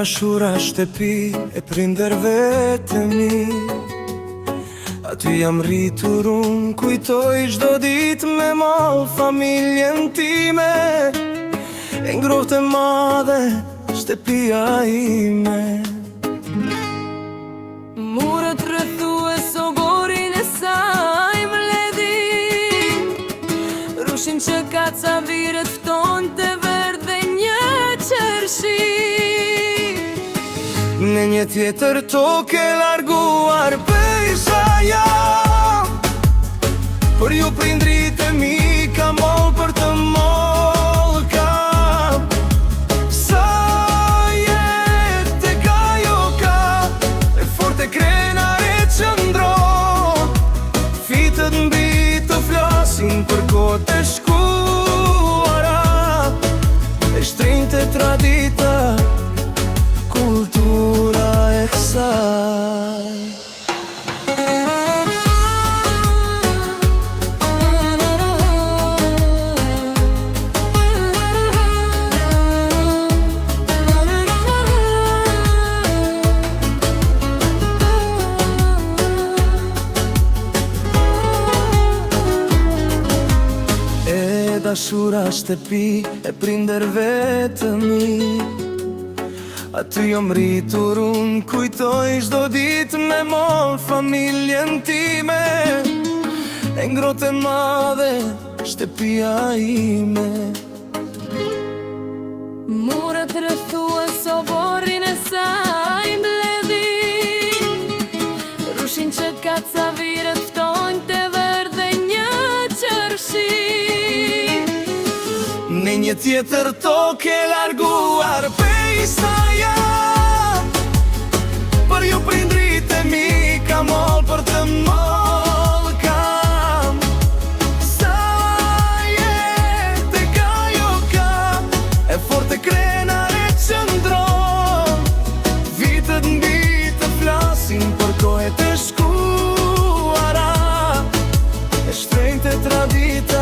dashura shtëpi e prindërve të mi. Aty jam rritur unë, kujtoj çdo ditë me mall familjen time. E ngrohtë e madhe shtëpia ime. Murët rrethues ogorin e saj mbledhin, rushin që kaca virët fton të verdh dhe një qershi. Në një tjetër tokë larguar pejsa jam, për ju prindrit e mi ka moll për të moll kam. Sa jetë ka jo ka, e forte krenare qëndron. Fitët mbi të flasin për kohët e shkuara, e shtrinjtë tradita, kultura e kësaj. E dashura shtëpi e prindërve të mi. Aty jam rritur unë, kujtoj çdo ditë me moll familjen time. E ngrohtë e madhe shtëpia ime. Murët rrethues ogorin e saj mbledhin, rushin që kaca virët ftojnë të verdh dhe një qershi. Në një tjetër tokë larguar pejsa jam, për ju prindrit e mi ka moll për të moll kam. Sa jetë ka jo ka, e forte krenare qëndron. Vitët mbi të flasin për kohët e shkuara, e shtrenjtë e tradita,